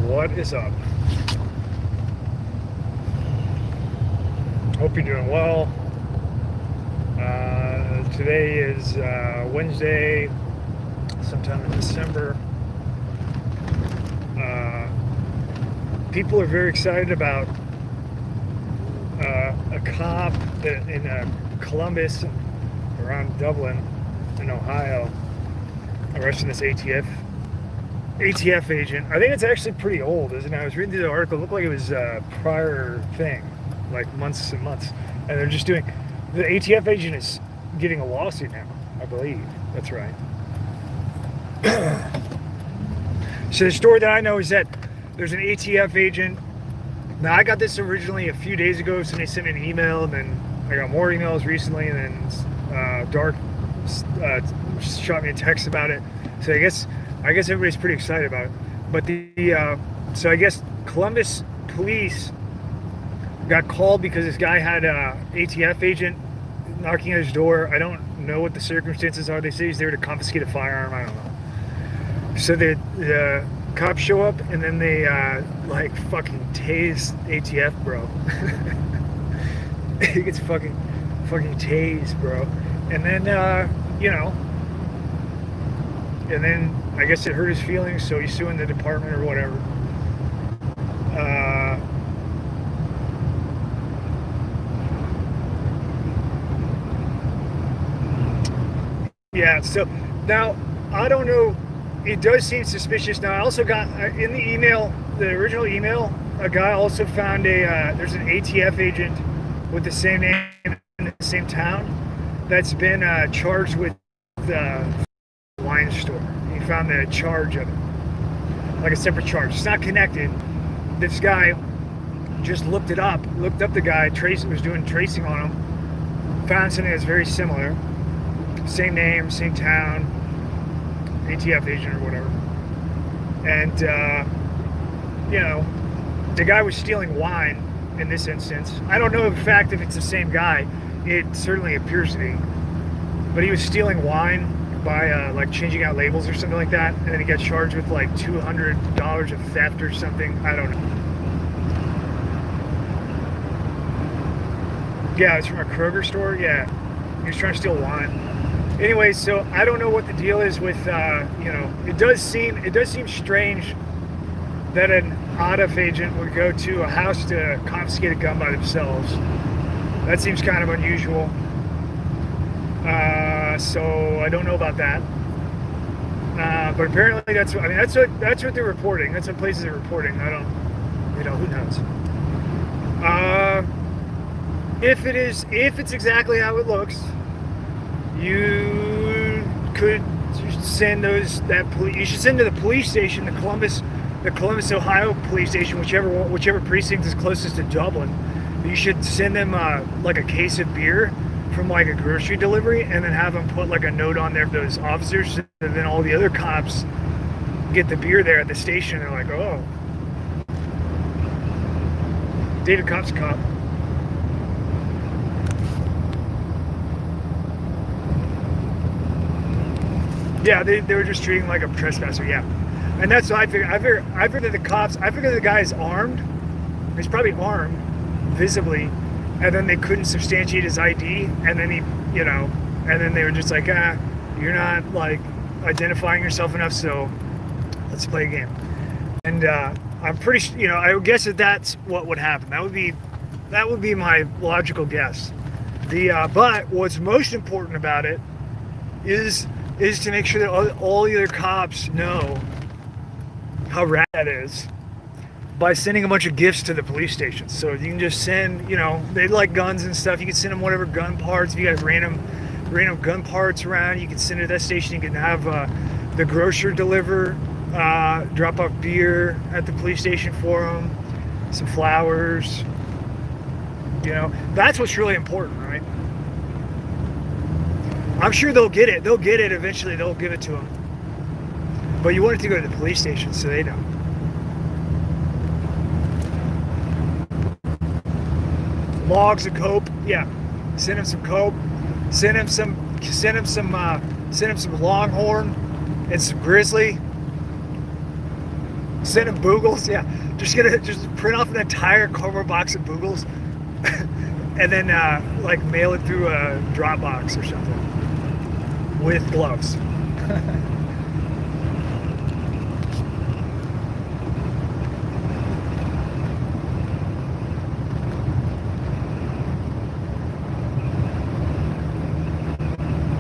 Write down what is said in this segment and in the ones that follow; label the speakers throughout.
Speaker 1: What is up? Hope you're doing well. Today is Wednesday, sometime in December. People are very excited about a cop in Columbus, around Dublin, in Ohio, arresting this ATF agent. I think it's actually pretty old, isn't it? I was reading through the article. It looked like it was a prior thing, like months and months. And they're just doing... The ATF agent is getting a lawsuit now, I believe. That's right. So the story that I know is that there's an ATF agent. Now, I got this originally a few days ago. Somebody sent me an email, and then I got more emails recently, and then Dark shot me a text about it. So I guess everybody's pretty excited about it. But so I guess Columbus police got called because this guy had a ATF agent knocking at his door. I don't know what the circumstances are. They say he's there to confiscate a firearm. I don't know. So the cops show up, and then they like fucking tase ATF, bro. He gets fucking tased, bro. And then and then I guess it hurt his feelings, so he's suing the department or whatever. Yeah, so now I don't know. It does seem suspicious. Now I also got in the email, the original email, a guy also found there's an ATF agent with the same name in the same town that's been charged with the wine store. He found the charge of it, like a separate charge. It's not connected. This guy just looked up the guy, was doing tracing on him, found something that's very similar. Same name, same town, ATF agent or whatever. And, the guy was stealing wine in this instance. I don't know in fact if it's the same guy. It certainly appears to be. But he was stealing wine by, like, changing out labels or something like that. And then he got charged with, like, $200 of theft or something. I don't know. Yeah, it's from a Kroger store. Yeah. He was trying to steal wine. Anyway, so I don't know what the deal is with, it does seem strange that an ATF agent would go to a house to confiscate a gun by themselves. That seems kind of unusual. So I don't know about that. But apparently that's what they're reporting. That's what places are reporting. I don't, who knows? If it's exactly how it looks, you could send you should send to the police station, the Columbus, Ohio police station, whichever precinct is closest to Dublin. You should send them like a case of beer from like a grocery delivery, and then have them put like a note on there of those officers, and then all the other cops get the beer there at the station. They're like, oh, David Copp's a cop. Yeah, they were just treating him like a trespasser, yeah. And that's what I figured. I figured the guy is armed. He's probably armed, visibly, and then they couldn't substantiate his ID, and then and then they were just like, you're not, like, identifying yourself enough, so let's play a game. And I'm pretty, I would guess that's what would happen. That would be my logical guess. But what's most important about it is to make sure that all the other cops know how rad that is by sending a bunch of gifts to the police stations. So you can just send, they like guns and stuff. You can send them whatever gun parts. If you got random gun parts around, you can send it to that station. You can have the grocer drop off beer at the police station for them, some flowers. That's what's really important, right? I'm sure they'll get it. They'll get it eventually. They'll give it to them. But you want it to go to the police station so they know. Logs of coke, yeah. Send him some coke. Send him some Longhorn and some Grizzly. Send them Boogles, yeah. Just print off an entire cardboard box of Boogles, and then like mail it through a Dropbox or something with gloves.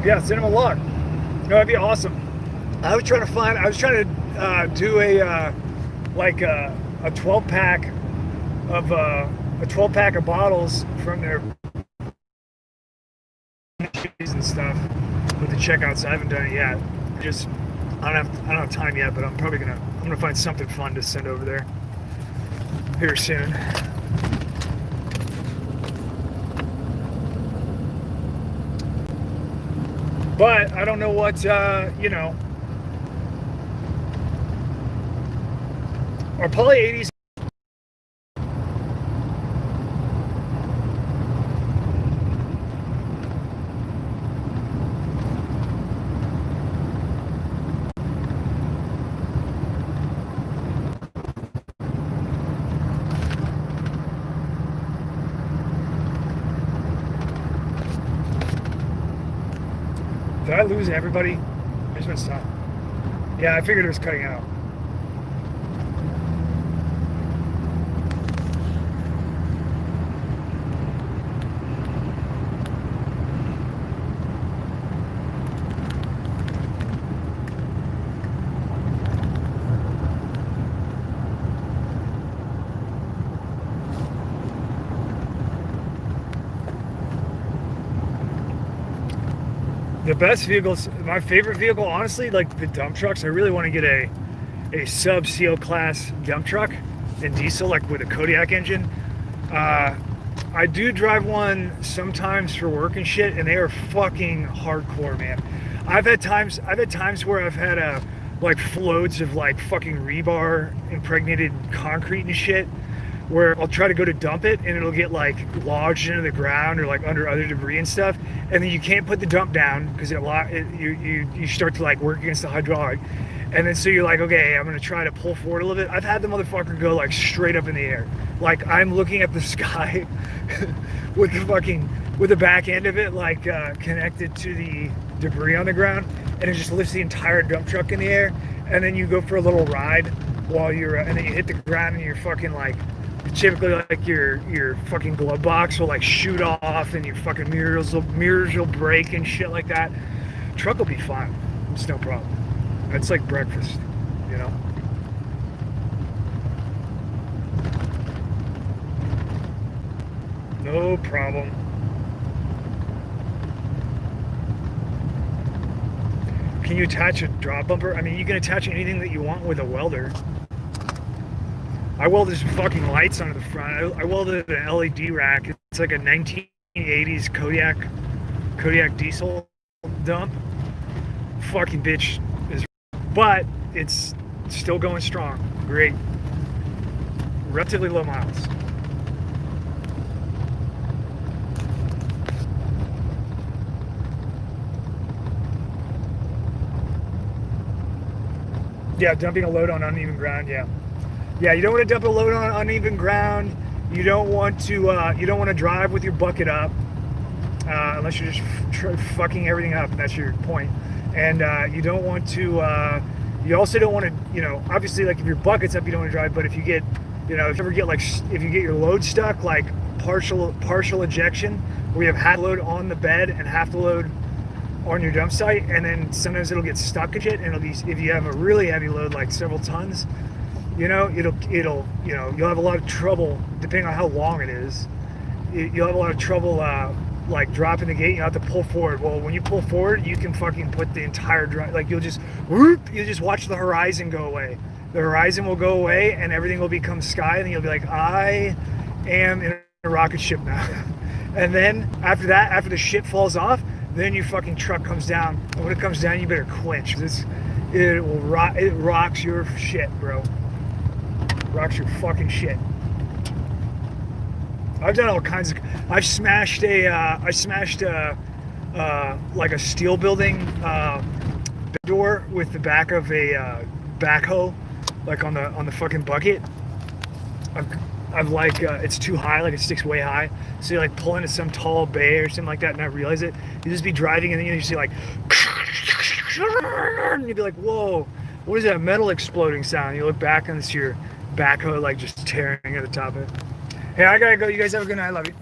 Speaker 1: Yeah, send them a log. No, that'd be awesome. I was trying to do a like a 12 pack of a 12 pack of bottles from their and stuff with the checkouts. I haven't done it yet. I don't have time yet, but I'm gonna find something fun to send over there here soon. But I don't know what you know. Are poly 80s? Did I lose everybody? I just went stop. Yeah, I figured it was cutting out. The best vehicles, my favorite vehicle, honestly, like the dump trucks. I really want to get a sub CO class dump truck in diesel, like with a Kodiak engine. I do drive one sometimes for work and shit, and they are fucking hardcore, man. I've had times where I've had like floats of like fucking rebar impregnated concrete and shit, where I'll try to go to dump it and it'll get like lodged into the ground or like under other debris and stuff, and then you can't put the dump down because you start to like work against the hydraulic, and then so you're like, okay, I'm gonna try to pull forward a little bit. I've had the motherfucker go like straight up in the air, like I'm looking at the sky with the back end of it like connected to the debris on the ground, and it just lifts the entire dump truck in the air, and then you go for a little ride while you're and then you hit the ground and you're fucking like, typically like your fucking glove box will like shoot off and your fucking mirrors will break and shit like that. Truck will be fine. It's no problem. It's like breakfast, you know? No problem. Can you attach a drop bumper? I mean, you can attach anything that you want with a welder. I welded some fucking lights onto the front. I welded an LED rack. It's like a 1980s Kodiak diesel dump. Fucking bitch is, but it's still going strong. Great. Relatively low miles. Yeah, dumping a load on uneven ground. Yeah. Yeah, you don't want to dump a load on uneven ground. You don't want to drive with your bucket up, unless you're just fucking everything up. That's your point. And you don't want to. You also don't want to. You know, obviously, like if your bucket's up, you don't want to drive. But if you get, you know, if you ever get like, if you get your load stuck, like partial ejection, where you have half the load on the bed and half the load on your dump site, and then sometimes it'll get stuck in shit, and it'll be, if you have a really heavy load, like several tons. You know, it'll, you know, you'll have a lot of trouble, depending on how long it is. You'll have a lot of trouble, like dropping the gate. You have to pull forward. Well, when you pull forward, you can fucking put the entire drive, like you'll just watch the horizon go away. The horizon will go away, and everything will become sky, and you'll be like, I am in a rocket ship now. And then after that, after the shit falls off, then your fucking truck comes down. And when it comes down, you better quench. It rocks your shit, bro. Rocks your fucking shit. I've done all kinds of. I smashed like a steel building door with the back of a backhoe, like on the fucking bucket. I've like it's too high, like it sticks way high. So you like pull into some tall bay or something like that, and not realize it. You just be driving, and then you see like, and you'd be like, whoa, what is that metal exploding sound? You look back and it's your backhoe like just tearing at the top of it. Hey, I gotta go. You guys have a good night. I love you.